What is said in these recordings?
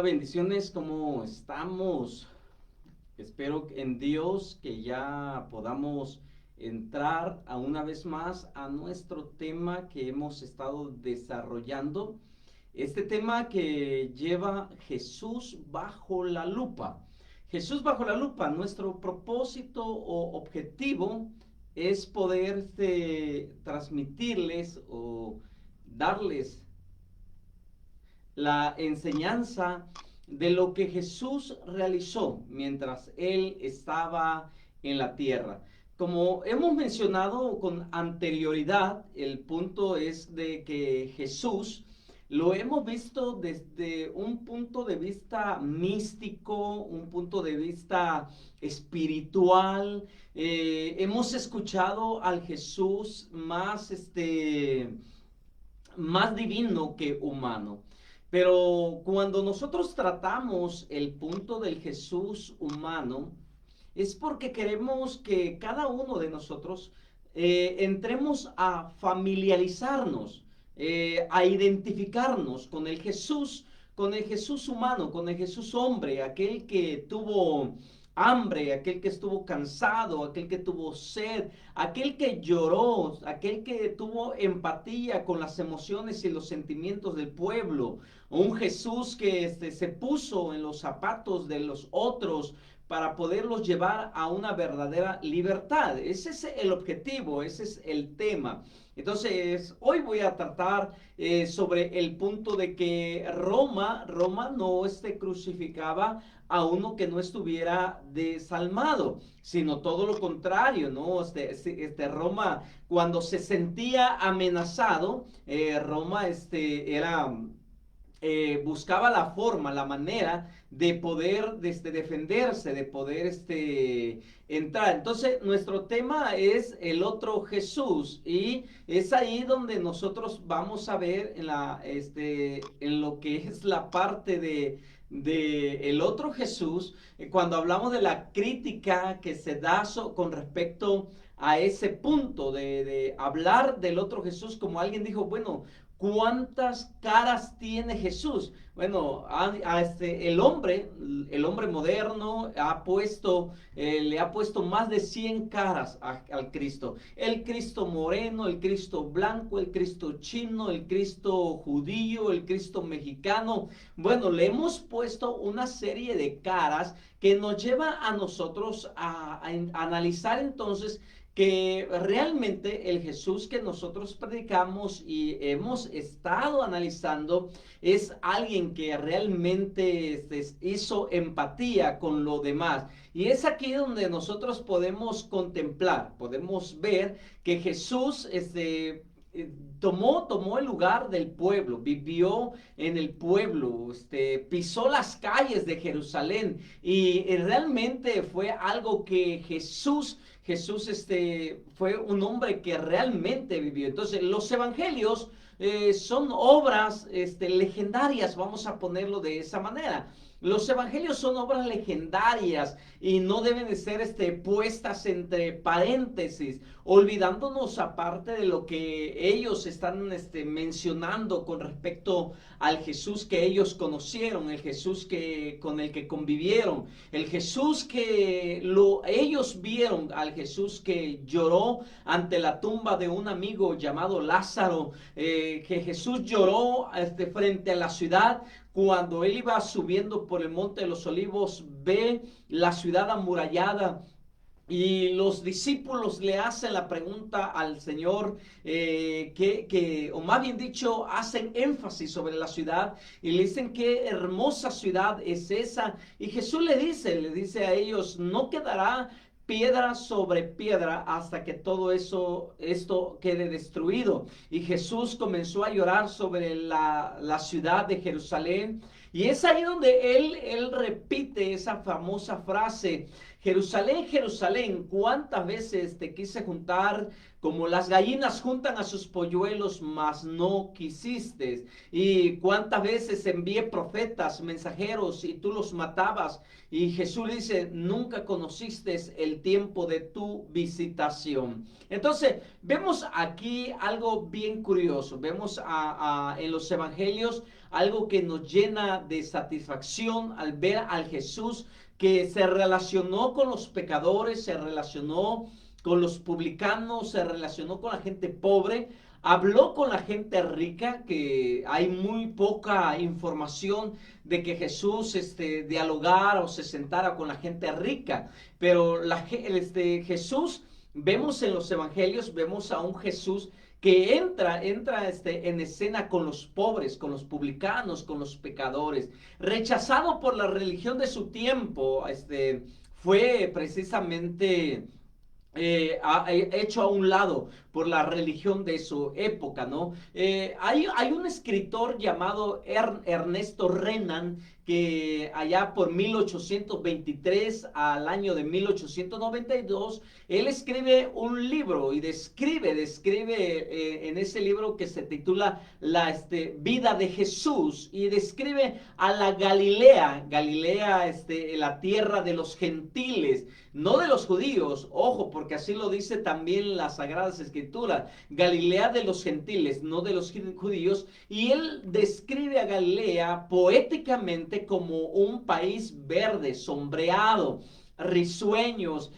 Bendiciones, ¿cómo estamos? Espero en Dios que ya podamos entrar a una vez más a nuestro tema que hemos estado desarrollando. Este tema que lleva Jesús bajo la lupa. Jesús bajo la lupa, nuestro propósito o objetivo es poder transmitirles o darles la enseñanza de lo que Jesús realizó mientras Él estaba en la tierra. Como hemos mencionado con anterioridad, el punto es de que Jesús lo hemos visto desde un punto de vista místico, un punto de vista espiritual. Hemos escuchado al Jesús más divino que humano. Pero cuando nosotros tratamos el punto del Jesús humano, es porque queremos que cada uno de nosotros entremos a familiarizarnos, a identificarnos con el Jesús humano, con el Jesús hombre, aquel que tuvo hambre, aquel que estuvo cansado, aquel que tuvo sed, aquel que lloró, aquel que tuvo empatía con las emociones y los sentimientos del pueblo, un Jesús que se puso en los zapatos de los otros para poderlos llevar a una verdadera libertad. Ese es el objetivo, ese es el tema. Entonces, hoy voy a tratar sobre el punto de que Roma no crucificaba a uno que no estuviera desalmado, sino todo lo contrario, ¿no? Roma, cuando se sentía amenazado, Roma buscaba la forma, la manera de poder defenderse, de poder entrar. Entonces, nuestro tema es el otro Jesús y es ahí donde nosotros vamos a ver en lo que es la parte de el otro Jesús, cuando hablamos de la crítica que se da con respecto a ese punto de hablar del otro Jesús, como alguien dijo, bueno, ¿cuántas caras tiene Jesús? Bueno, el hombre moderno le ha puesto más de 100 caras al Cristo. El Cristo moreno, el Cristo blanco, el Cristo chino, el Cristo judío, el Cristo mexicano. Bueno, le hemos puesto una serie de caras que nos lleva a nosotros a analizar entonces que realmente el Jesús que nosotros predicamos y hemos estado analizando es alguien que realmente hizo empatía con lo demás. Y es aquí donde nosotros podemos contemplar, podemos ver que Jesús tomó el lugar del pueblo, vivió en el pueblo, pisó las calles de Jerusalén y realmente fue algo que Jesús fue un hombre que realmente vivió. Entonces, los evangelios son obras legendarias, vamos a ponerlo de esa manera. Los evangelios son obras legendarias y no deben de ser puestas entre paréntesis, olvidándonos aparte de lo que ellos están mencionando con respecto al Jesús que ellos conocieron, el Jesús con el que convivieron, el Jesús que ellos vieron, al Jesús que lloró ante la tumba de un amigo llamado Lázaro, que Jesús lloró frente a la ciudad. Cuando él iba subiendo por el monte de los olivos, ve la ciudad amurallada y los discípulos le hacen la pregunta al Señor, o más bien dicho, hacen énfasis sobre la ciudad y le dicen qué hermosa ciudad es esa. Y Jesús le dice a ellos, no quedará piedra sobre piedra hasta que todo esto quede destruido. Y Jesús comenzó a llorar sobre la ciudad de Jerusalén. Y es ahí donde él repite esa famosa frase, Jerusalén, Jerusalén, ¿cuántas veces te quise juntar como las gallinas juntan a sus polluelos, mas no quisiste? Y cuántas veces envié profetas, mensajeros, y tú los matabas. Y Jesús dice, nunca conociste el tiempo de tu visitación. Entonces, vemos aquí algo bien curioso. Vemos en los evangelios algo que nos llena de satisfacción al ver al Jesús que se relacionó con los pecadores, se relacionó con los publicanos, se relacionó con la gente pobre, habló con la gente rica, que hay muy poca información de que Jesús dialogara o se sentara con la gente rica, pero Jesús, vemos en los evangelios, vemos a un Jesús que entra en escena con los pobres, con los publicanos, con los pecadores, rechazado por la religión de su tiempo, fue precisamente hecho a un lado por la religión de su época, ¿no? Hay un escritor llamado Ernesto Renan que allá por 1823 al año de 1892, él escribe un libro y describe en ese libro que se titula La vida de Jesús, y describe a la Galilea, la tierra de los gentiles, no de los judíos, ojo, porque así lo dice también las Sagradas Escrituras, Galilea de los gentiles, no de los judíos, y él describe a Galilea poéticamente como un país verde, sombreado, risueños,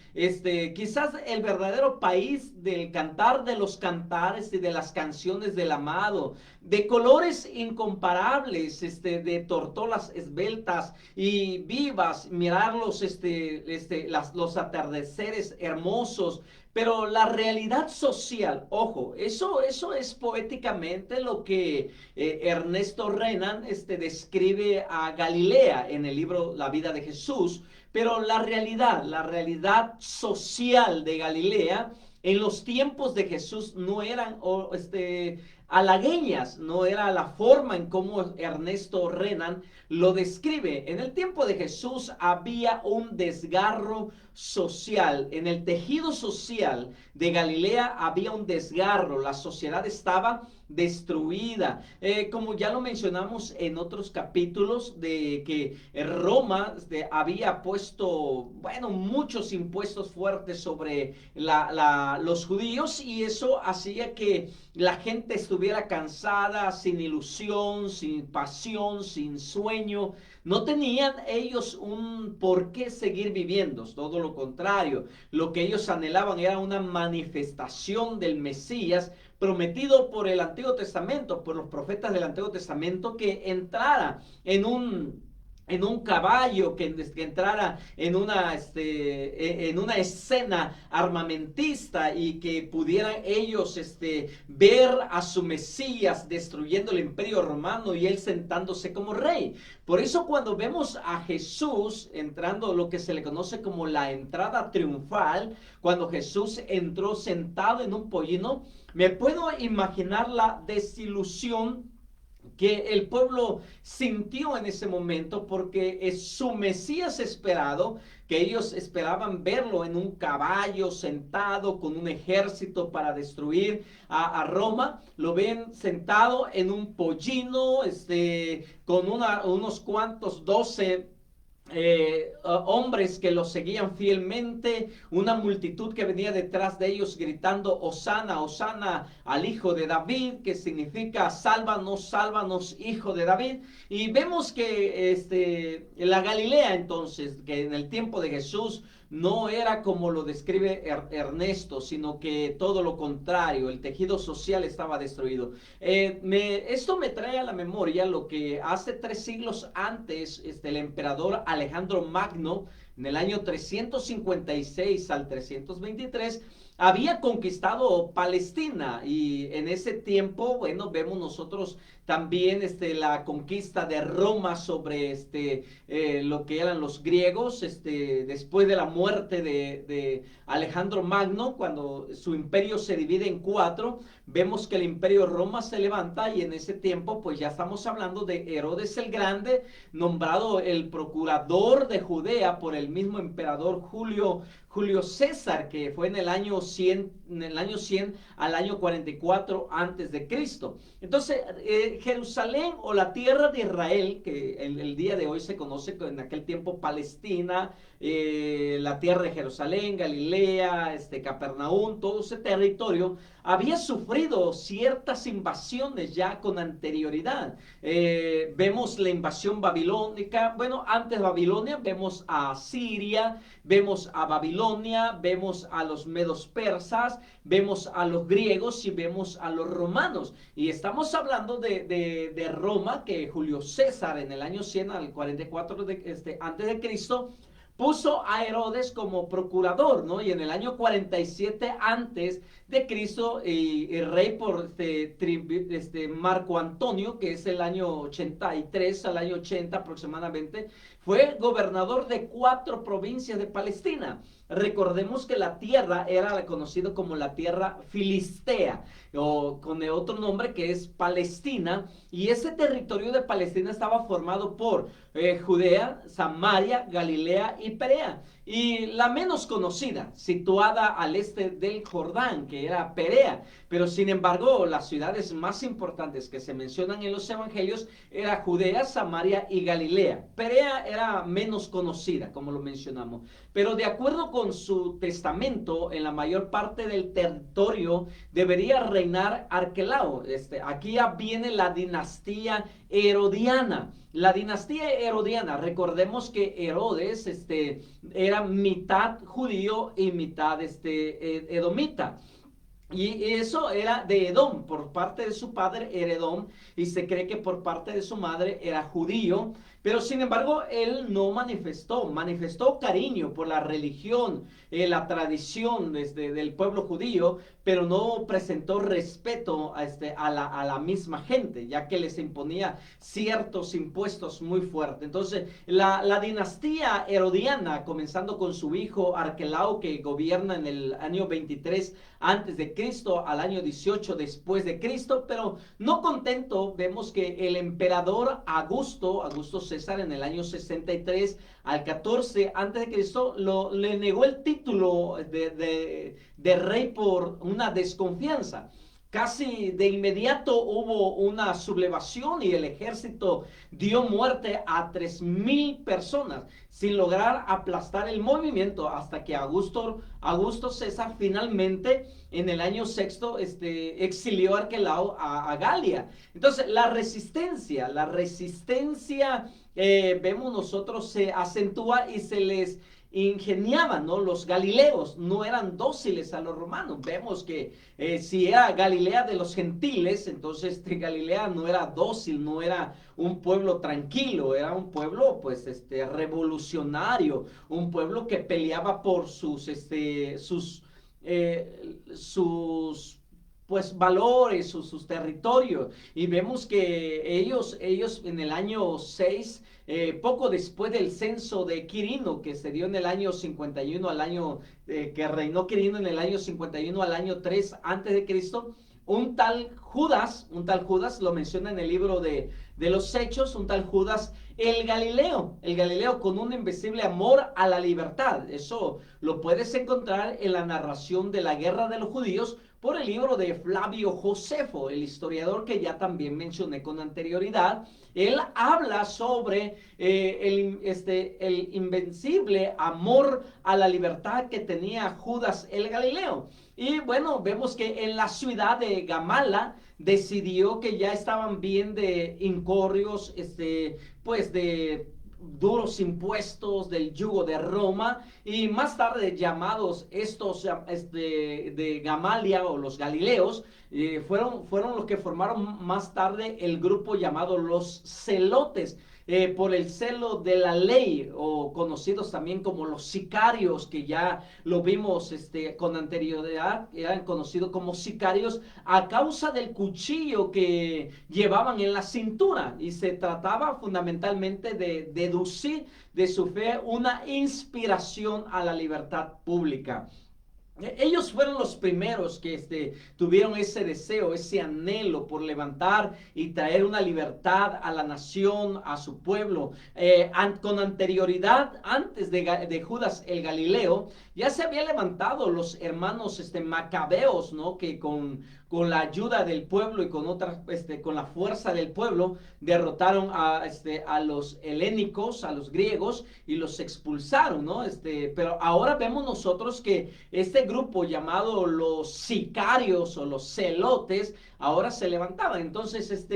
quizás el verdadero país del cantar de los cantares y de las canciones del amado, de colores incomparables, de tortolas esbeltas y vivas, mirar los atardeceres hermosos. Pero la realidad social, ojo, eso es poéticamente lo que Ernesto Renan describe a Galilea en el libro La vida de Jesús. Pero la realidad social de Galilea en los tiempos de Jesús no eran halagueñas, no era la forma en cómo Ernesto Renan lo describe. En el tiempo de Jesús había un desgarro social, en el tejido social de Galilea había un desgarro, la sociedad estaba destruida. Como ya lo mencionamos en otros capítulos, de que Roma había puesto, bueno, muchos impuestos fuertes sobre los judíos, y eso hacía que la gente estuviera cansada, sin ilusión, sin pasión, sin sueño. No tenían ellos un por qué seguir viviendo, todo lo contrario. Lo que ellos anhelaban era una manifestación del Mesías prometido por el Antiguo Testamento, por los profetas del Antiguo Testamento, que entrara en un caballo, que entrara en una escena armamentista, y que pudieran ellos ver a su Mesías destruyendo el imperio romano y él sentándose como rey. Por eso cuando vemos a Jesús entrando, lo que se le conoce como la entrada triunfal, cuando Jesús entró sentado en un pollino, me puedo imaginar la desilusión que el pueblo sintió en ese momento, porque es su Mesías esperado, que ellos esperaban verlo en un caballo sentado con un ejército para destruir a Roma. Lo ven sentado en un pollino, con unos cuantos 12 hombres que los seguían fielmente, una multitud que venía detrás de ellos gritando Hosana, Hosana al hijo de David, que significa sálvanos, sálvanos, hijo de David. Y vemos que la Galilea, entonces, que en el tiempo de Jesús no era como lo describe Ernesto, sino que todo lo contrario, el tejido social estaba destruido. Esto me trae a la memoria lo que hace 3 siglos antes el emperador Alejandro Magno, en el año 356 al 323, había conquistado Palestina, y en ese tiempo, bueno, vemos nosotros también la conquista de Roma sobre lo que eran los griegos, después de la muerte de Alejandro Magno, cuando su imperio se divide en 4, vemos que el imperio Roma se levanta, y en ese tiempo pues ya estamos hablando de Herodes el Grande, nombrado el procurador de Judea por el mismo emperador Julio Julio César, que fue en el año 100 al año 44 antes de Cristo. Entonces, Jerusalén o la tierra de Israel, que el día de hoy se conoce en aquel tiempo Palestina, la tierra de Jerusalén, Galilea, Capernaum, todo ese territorio, había sufrido ciertas invasiones ya con anterioridad. Vemos la invasión babilónica, bueno, antes de Babilonia, vemos a Siria, vemos a Babilonia, vemos a los medos persas, vemos a los griegos y vemos a los romanos. Y estamos hablando de Roma, que Julio César en el año 100 al 44 antes de Cristo, puso a Herodes como procurador, ¿no? Y en el año 47 antes de Cristo, el rey por Marco Antonio, que es el año 83 al año 80 aproximadamente, fue gobernador de 4 provincias de Palestina. Recordemos que la tierra era conocida como la tierra filistea, o con otro nombre que es Palestina, y ese territorio de Palestina estaba formado por Judea, Samaria, Galilea y Perea. Y la menos conocida, situada al este del Jordán, que era Perea. Pero sin embargo, las ciudades más importantes que se mencionan en los evangelios era Judea, Samaria y Galilea. Perea era menos conocida, como lo mencionamos. Pero de acuerdo con su testamento, en la mayor parte del territorio debería reinar Arquelao. Aquí ya viene la dinastía herodiana. La dinastía herodiana, recordemos que Herodes era mitad judío y mitad edomita. Y eso era de Edom, por parte de su padre era Edom, y se cree que por parte de su madre era judío, pero sin embargo él no manifestó cariño por la religión, la tradición del pueblo judío, pero no presentó respeto a la misma gente, ya que les imponía ciertos impuestos muy fuertes. Entonces la dinastía herodiana, comenzando con su hijo Arquelao, que gobierna en el año 23 antes de Cristo al año 18 después de Cristo, pero no contento, vemos que el emperador Augusto César, en el año 63 al 14 antes de Cristo, le negó el título de rey por una desconfianza. Casi de inmediato hubo una sublevación y el ejército dio muerte a 3,000 personas sin lograr aplastar el movimiento, hasta que Augusto César finalmente en el año sexto exilió a Arquelao a Galia. Entonces la resistencia vemos nosotros se acentúa y se les ingeniaban, ¿no? Los galileos no eran dóciles a los romanos. Vemos que si era Galilea de los gentiles, entonces Galilea no era dócil, no era un pueblo tranquilo, era un pueblo pues revolucionario, un pueblo que peleaba por sus pues valores, sus territorios, y vemos que ellos en el año 6, poco después del censo de Quirino, que se dio en el año 51 al año, que reinó Quirino en el año 51 al año 3 antes de Cristo, un tal Judas, lo menciona en el libro de los Hechos, un tal Judas el Galileo con un invencible amor a la libertad. Eso lo puedes encontrar en la narración de la guerra de los judíos por el libro de Flavio Josefo, el historiador que ya también mencioné con anterioridad. Él habla sobre el invencible amor a la libertad que tenía Judas el Galileo. Y bueno, vemos que en la ciudad de Gamala decidió que ya estaban bien de incorrios, pues de duros impuestos del yugo de Roma, y más tarde llamados estos de Gamalia o los Galileos, fueron los que formaron más tarde el grupo llamado los Celotes, por el celo de la ley, o conocidos también como los sicarios, que ya lo vimos con anterioridad, eran conocidos como sicarios a causa del cuchillo que llevaban en la cintura, y se trataba fundamentalmente de deducir de su fe una inspiración a la libertad pública. Ellos fueron los primeros que tuvieron ese deseo, ese anhelo por levantar y traer una libertad a la nación, a su pueblo. Con anterioridad, antes de Judas el Galileo, ya se había levantado los hermanos macabeos, ¿no? Que con la ayuda del pueblo y con con la fuerza del pueblo, derrotaron a los helénicos, a los griegos, y los expulsaron, ¿no? Pero ahora vemos nosotros que este grupo llamado los sicarios o los celotes, ahora se levantaban. Entonces,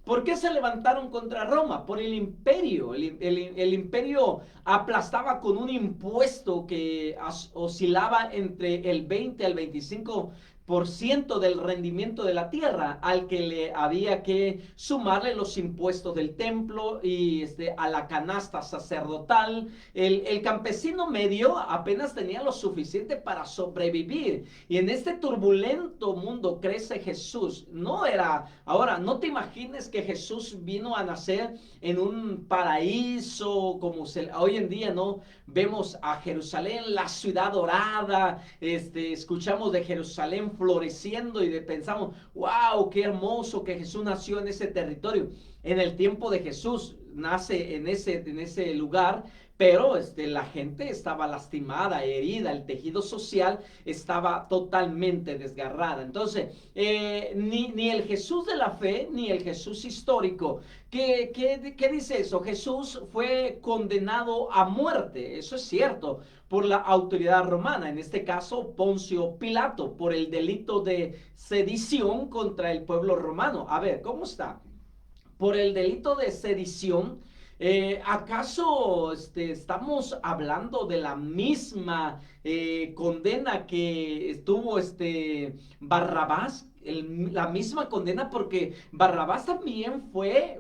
¿por qué se levantaron contra Roma? Por el imperio. El imperio aplastaba con un impuesto que oscilaba entre el 20 al 25% del rendimiento de la tierra, al que le había que sumarle los impuestos del templo y a la canasta sacerdotal. El campesino medio apenas tenía lo suficiente para sobrevivir, y en este turbulento mundo crece Jesús. Ahora, no te imagines que Jesús vino a nacer en un paraíso como hoy en día, ¿no? Vemos a Jerusalén, la ciudad dorada, escuchamos de Jerusalén floreciendo y pensamos, wow, qué hermoso que Jesús nació en ese territorio. En el tiempo de Jesús nace en ese lugar, pero la gente estaba lastimada, herida, el tejido social estaba totalmente desgarrada. Entonces, ni el Jesús de la fe, ni el Jesús histórico. ¿Qué dice eso? Jesús fue condenado a muerte, eso es cierto, por la autoridad romana, en este caso Poncio Pilato, por el delito de sedición contra el pueblo romano. A ver, ¿cómo está? Por el delito de sedición. ¿Acaso estamos hablando de la misma condena que estuvo Barrabás? La misma condena, porque Barrabás también fue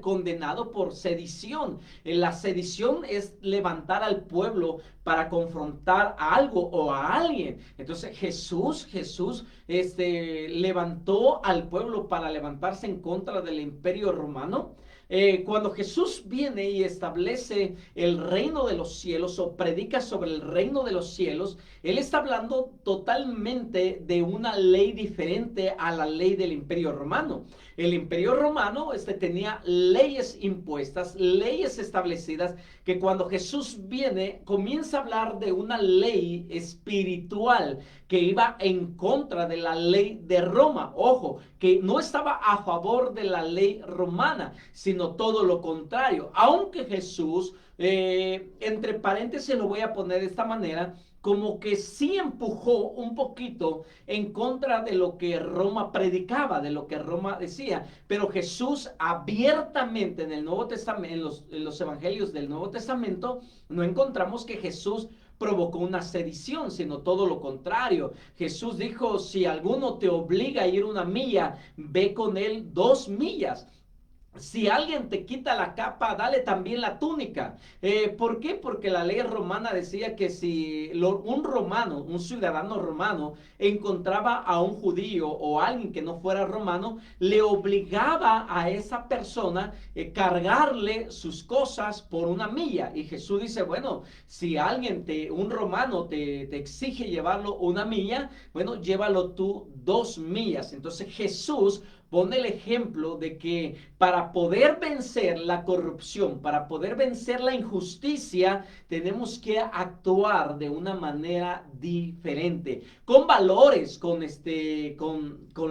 condenado por sedición. La sedición es levantar al pueblo para confrontar a algo o a alguien. Entonces Jesús levantó al pueblo para levantarse en contra del imperio romano. Cuando Jesús viene y establece el reino de los cielos o predica sobre el reino de los cielos, Él está hablando totalmente de una ley diferente a la ley del imperio romano. El imperio romano tenía leyes impuestas, leyes establecidas, que cuando Jesús viene comienza a hablar de una ley espiritual que iba en contra de la ley de Roma. Ojo, que no estaba a favor de la ley romana, sino todo lo contrario. Aunque Jesús, entre paréntesis lo voy a poner de esta manera, como que sí empujó un poquito en contra de lo que Roma predicaba, de lo que Roma decía, pero Jesús abiertamente en el Nuevo Testamento, en los evangelios del Nuevo Testamento, no encontramos que Jesús provocó una sedición, sino todo lo contrario. Jesús dijo, si alguno te obliga a ir 1 milla, ve con él 2 millas. Si alguien te quita la capa, dale también la túnica. ¿Por qué? Porque la ley romana decía que si un ciudadano romano, encontraba a un judío o a alguien que no fuera romano, le obligaba a esa persona cargarle sus cosas por 1 milla. Y Jesús dice, bueno, si un romano te exige llevarlo 1 milla, bueno, llévalo tú 2 millas. Entonces Jesús pone el ejemplo de que para poder vencer la corrupción, para poder vencer la injusticia, tenemos que actuar de una manera diferente, con valores, con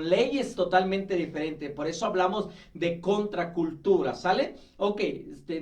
leyes totalmente diferentes. Por eso hablamos de contracultura, ¿sale? Ok,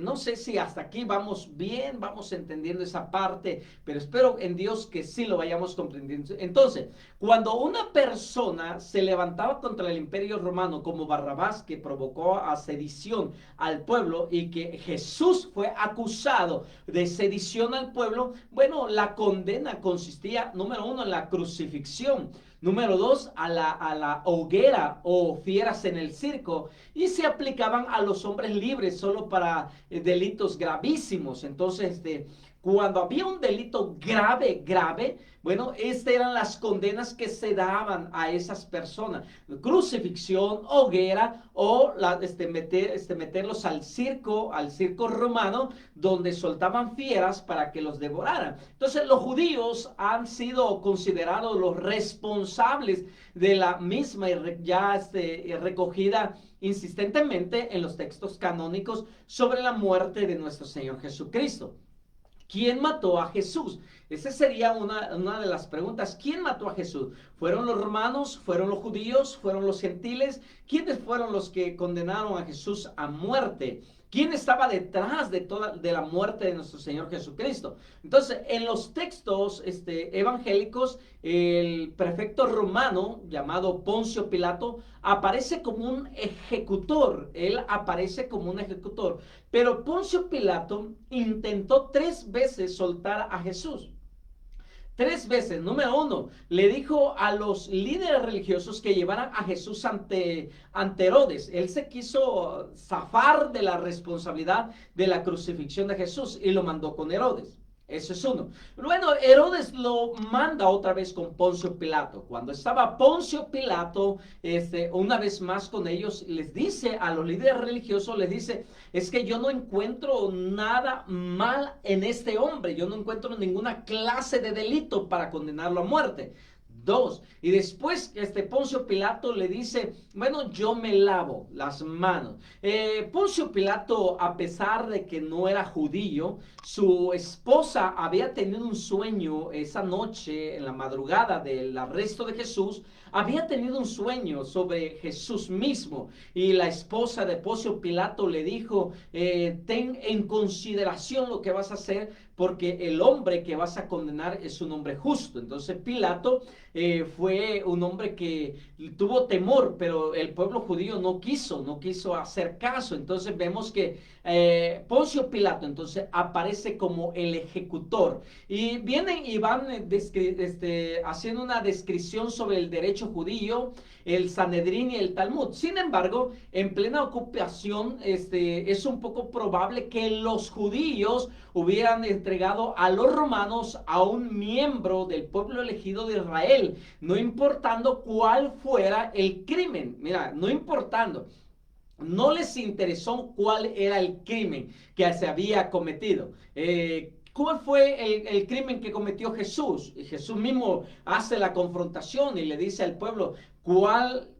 no sé si hasta aquí vamos bien, vamos entendiendo esa parte, pero espero en Dios que sí lo vayamos comprendiendo. Entonces, cuando una persona se levantaba contra el imperio romano, como Barrabás, que provocó a sedición al pueblo, y que Jesús fue acusado de sedición al pueblo, bueno, la condena consistía, número 1, en la crucifixión. Número dos, a la hoguera o fieras en el circo, y se aplicaban a los hombres libres solo para delitos gravísimos. Entonces, cuando había un delito grave, bueno, estas eran las condenas que se daban a esas personas: crucifixión, hoguera, o meterlos al circo romano, donde soltaban fieras para que los devoraran. Entonces, los judíos han sido considerados los responsables de la misma, ya recogida insistentemente en los textos canónicos sobre la muerte de nuestro Señor Jesucristo. ¿Quién mató a Jesús? Esa sería una de las preguntas. ¿Quién mató a Jesús? ¿Fueron los romanos? ¿Fueron los judíos? ¿Fueron los gentiles? ¿Quiénes fueron los que condenaron a Jesús a muerte? ¿Quién estaba detrás de la muerte de nuestro Señor Jesucristo? Entonces, en los textos evangélicos, el prefecto romano llamado Poncio Pilato aparece como un ejecutor. Él aparece como un ejecutor. Pero Poncio Pilato intentó 3 veces soltar a Jesús. 3 veces. Número 1, le dijo a los líderes religiosos que llevaran a Jesús ante Herodes. Él se quiso zafar de la responsabilidad de la crucifixión de Jesús y lo mandó con Herodes. Eso es uno. Bueno, Herodes lo manda otra vez con Poncio Pilato. Cuando estaba Poncio Pilato, una vez más con ellos, les dice a los líderes religiosos, les dice: es que yo no encuentro nada mal en este hombre. Yo no encuentro ninguna clase de delito para condenarlo a muerte. 2. Y después Poncio Pilato le dice: bueno, yo me lavo las manos. Poncio Pilato, a pesar de que no era judío, su esposa había tenido un sueño esa noche, en la madrugada del arresto de Jesús. Había tenido un sueño sobre Jesús mismo, y la esposa de Poncio Pilato le dijo: ten en consideración lo que vas a hacer, porque el hombre que vas a condenar es un hombre justo. Entonces Pilato fue un hombre que tuvo temor, pero el pueblo judío no quiso hacer caso. Entonces vemos que Poncio Pilato entonces aparece como el ejecutor, y vienen y van haciendo una descripción sobre el derecho judío, el Sanedrín y el Talmud. Sin embargo, en plena ocupación, es un poco probable que los judíos hubieran entregado a los romanos a un miembro del pueblo elegido de Israel, no importando cuál fuera el crimen. Mira, no importando. No les interesó cuál era el crimen que se había cometido. ¿Cuál fue el crimen que cometió Jesús? Y Jesús mismo hace la confrontación y le dice al pueblo: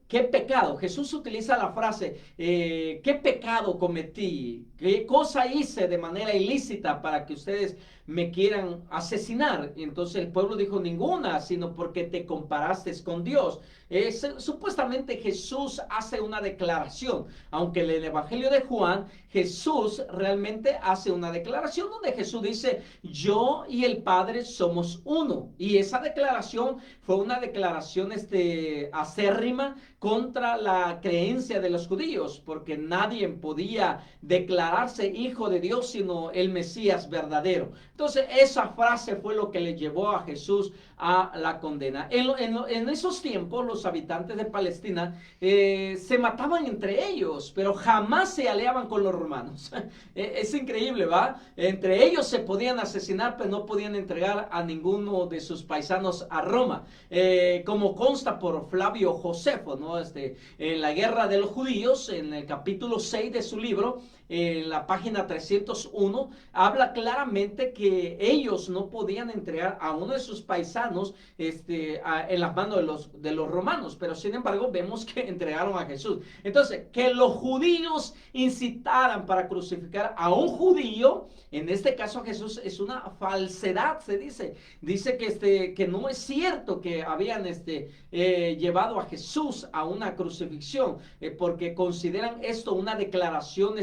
¿qué pecado? Jesús utiliza la frase: ¿qué pecado cometí? ¿Qué cosa hice de manera ilícita para que ustedes me quieran asesinar? Y entonces el pueblo dijo: ninguna, sino porque te comparaste con Dios. Supuestamente Jesús hace una declaración, aunque en el Evangelio de Juan Jesús realmente hace una declaración donde Jesús dice: yo y el Padre somos uno. Y esa declaración fue una declaración acérrima contra la creencia de los judíos, porque nadie podía declararse hijo de Dios sino el Mesías verdadero. Entonces esa frase fue lo que le llevó a Jesús a la condena. En esos tiempos los habitantes de Palestina se mataban entre ellos, pero jamás se aliaban con los romanos. Es increíble, ¿va? Entre ellos se podían asesinar, pero no podían entregar a ninguno de sus paisanos a Roma, como consta por Flavio Josefo, ¿no? En la guerra de los judíos, en el capítulo 6 de su libro, en la página 301, habla claramente que ellos no podían entregar a uno de sus paisanos en las manos de los romanos, pero sin embargo vemos que entregaron a Jesús. Entonces, que los judíos incitaran para crucificar a un judío, en este caso a Jesús, es una falsedad. Se dice que no es cierto que habían llevado a Jesús a una crucifixión, porque consideran esto una declaración,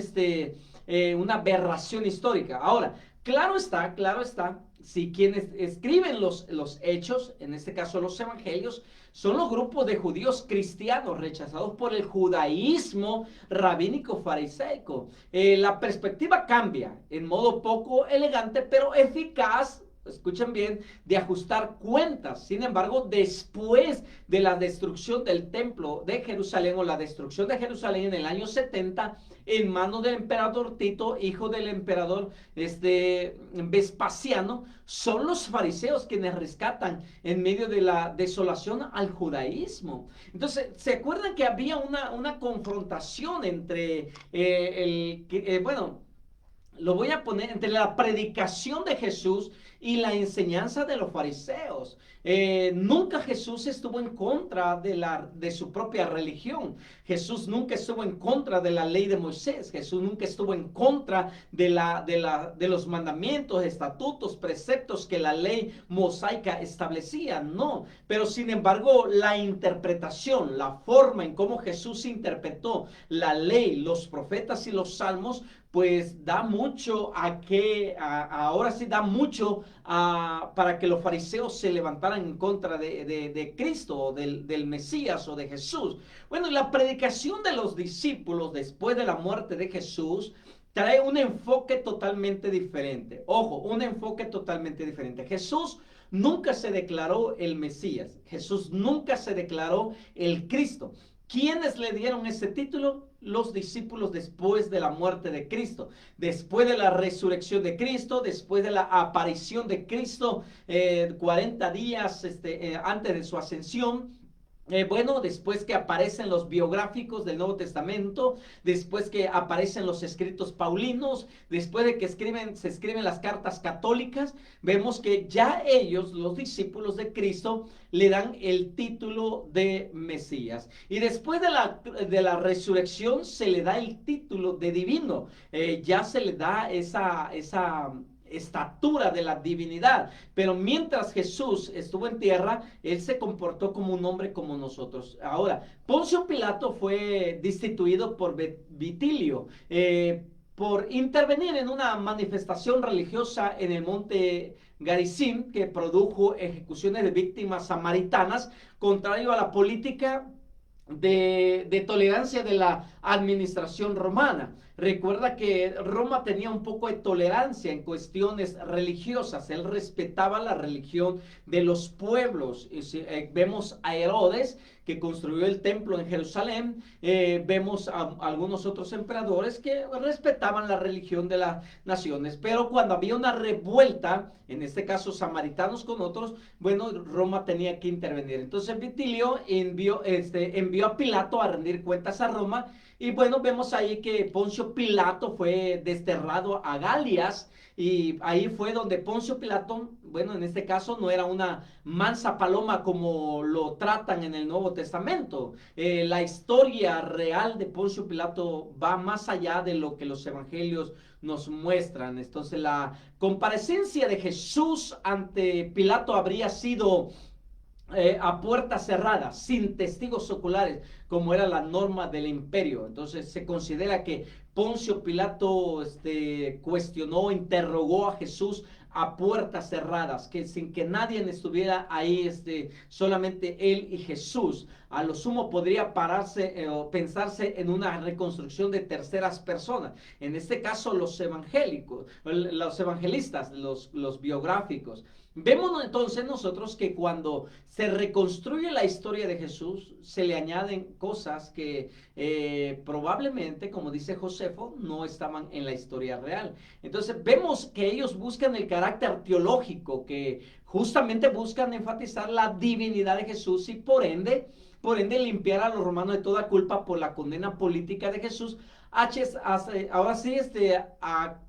una aberración histórica. Ahora, claro está, si quienes escriben los hechos, en este caso los evangelios, son los grupos de judíos cristianos rechazados por el judaísmo rabínico fariseico. La perspectiva cambia en modo poco elegante, pero eficaz, escuchen bien, de ajustar cuentas. Sin embargo, después de la destrucción del templo de Jerusalén o la destrucción de Jerusalén en el año 70, en manos del emperador Tito, hijo del emperador Vespasiano, son los fariseos quienes rescatan en medio de la desolación al judaísmo. Entonces, ¿se acuerdan que había una confrontación entre bueno, lo voy a poner entre la predicación de Jesús y la enseñanza de los fariseos? Nunca Jesús estuvo en contra de su propia religión. Jesús nunca estuvo en contra de la ley de Moisés. Jesús nunca estuvo en contra de los mandamientos, estatutos, preceptos que la ley mosaica establecía. No, pero sin embargo la interpretación, la forma en cómo Jesús interpretó la ley, los profetas y los salmos, pues da mucho ahora sí da mucho para que los fariseos se levantaran en contra de Cristo, del Mesías o de Jesús. Bueno, la predicación de los discípulos después de la muerte de Jesús trae un enfoque totalmente diferente. Ojo, un enfoque totalmente diferente. Jesús nunca se declaró el Mesías. Jesús nunca se declaró el Cristo. ¿Quiénes le dieron ese título? Los discípulos después de la muerte de Cristo, después de la resurrección de Cristo, después de la aparición de Cristo, 40 días antes de su ascensión. Bueno, después que aparecen los biográficos del Nuevo Testamento, después que aparecen los escritos paulinos, después de que se escriben las cartas católicas, vemos que ya ellos, los discípulos de Cristo, le dan el título de Mesías. Y después de la resurrección se le da el título de divino. Ya se le da esa estatura de la divinidad, pero mientras Jesús estuvo en tierra, él se comportó como un hombre como nosotros. Ahora, Poncio Pilato fue destituido por Vitilio por intervenir en una manifestación religiosa en el monte Garizim, que produjo ejecuciones de víctimas samaritanas, contrario a la política de tolerancia de la administración romana. Recuerda que Roma tenía un poco de tolerancia en cuestiones religiosas. Él respetaba la religión de los pueblos. Vemos a Herodes, que construyó el templo en Jerusalén. Vemos a algunos otros emperadores que respetaban la religión de las naciones. Pero cuando había una revuelta, en este caso samaritanos con otros, bueno, Roma tenía que intervenir. Entonces Vitilio envió a Pilato a rendir cuentas a Roma. Y bueno, vemos ahí que Poncio Pilato fue desterrado a Galias, y ahí fue donde Poncio Pilato, bueno, en este caso no era una mansa paloma como lo tratan en el Nuevo Testamento. La historia real de Poncio Pilato va más allá de lo que los evangelios nos muestran. Entonces la comparecencia de Jesús ante Pilato habría sido a puertas cerradas, sin testigos oculares, como era la norma del imperio. Entonces se considera que Poncio Pilato cuestionó, interrogó a Jesús a puertas cerradas, que sin que nadie estuviera ahí, solamente él y Jesús. A lo sumo podría pararse o pensarse en una reconstrucción de terceras personas. En este caso los evangelistas, los biográficos. Vemos entonces nosotros que cuando se reconstruye la historia de Jesús, se le añaden cosas que probablemente, como dice Josefo, no estaban en la historia real. Entonces vemos que ellos buscan el carácter teológico, que justamente buscan enfatizar la divinidad de Jesús y por ende limpiar a los romanos de toda culpa por la condena política de Jesús, ahora sí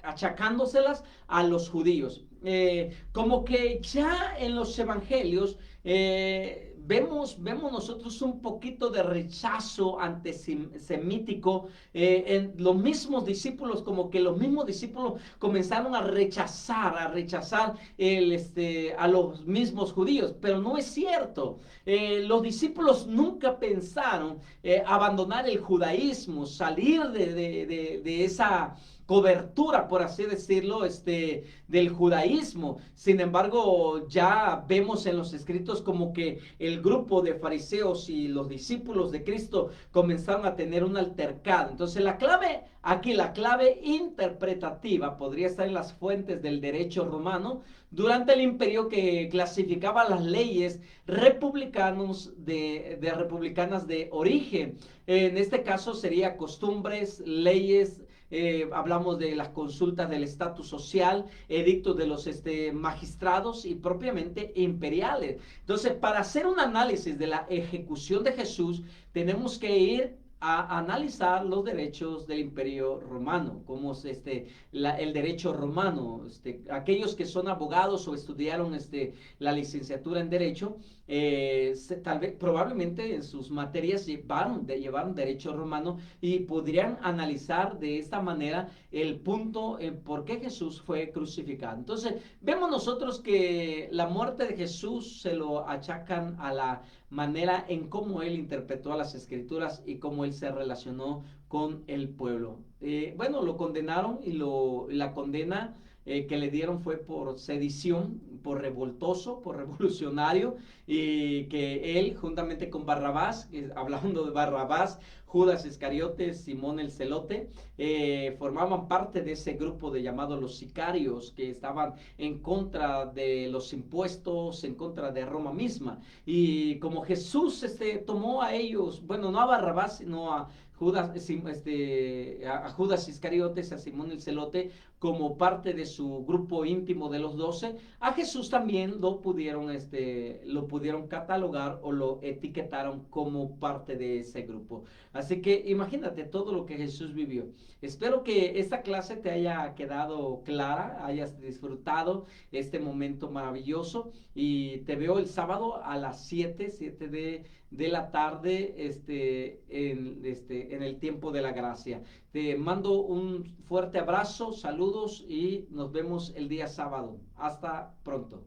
achacándoselas a los judíos. Como que ya en los evangelios vemos nosotros un poquito de rechazo antisemítico en los mismos discípulos, como que los mismos discípulos comenzaron a rechazar a los mismos judíos, pero no es cierto. Los discípulos nunca pensaron abandonar el judaísmo, salir de esa cobertura, por así decirlo, del judaísmo. Sin embargo, ya vemos en los escritos como que el grupo de fariseos y los discípulos de Cristo comenzaron a tener un altercado. Entonces la clave aquí, la clave interpretativa podría estar en las fuentes del derecho romano durante el imperio, que clasificaba las leyes republicanas de origen. En este caso sería costumbres, leyes, hablamos de las consultas del estatus social, edictos de los magistrados y propiamente imperiales. Entonces, para hacer un análisis de la ejecución de Jesús, tenemos que ir a analizar los derechos del Imperio Romano, como es el derecho romano. Aquellos que son abogados o estudiaron la licenciatura en Derecho, tal vez, probablemente en sus materias llevaron derecho romano y podrían analizar de esta manera el punto en por qué Jesús fue crucificado. Entonces, vemos nosotros que la muerte de Jesús se lo achacan a la manera en cómo él interpretó a las escrituras y cómo él se relacionó con el pueblo. Bueno, lo condenaron y la condena que le dieron fue por sedición, por revoltoso, por revolucionario, y que él, juntamente con Barrabás, hablando de Barrabás, Judas Iscariote, Simón el Celote, formaban parte de ese grupo de llamados los sicarios, que estaban en contra de los impuestos, en contra de Roma misma. Y como Jesús tomó a ellos, bueno, no a Barrabás, sino a Judas, a Judas Iscariotes, a Simón el Celote, como parte de su grupo íntimo de los 12, a Jesús también lo pudieron catalogar o lo etiquetaron como parte de ese grupo. Así que imagínate todo lo que Jesús vivió. Espero que esta clase te haya quedado clara, hayas disfrutado este momento maravilloso, y te veo el sábado a las 7 de la tarde, en el tiempo de la gracia. Te mando un fuerte abrazo, saludos y nos vemos el día sábado. Hasta pronto.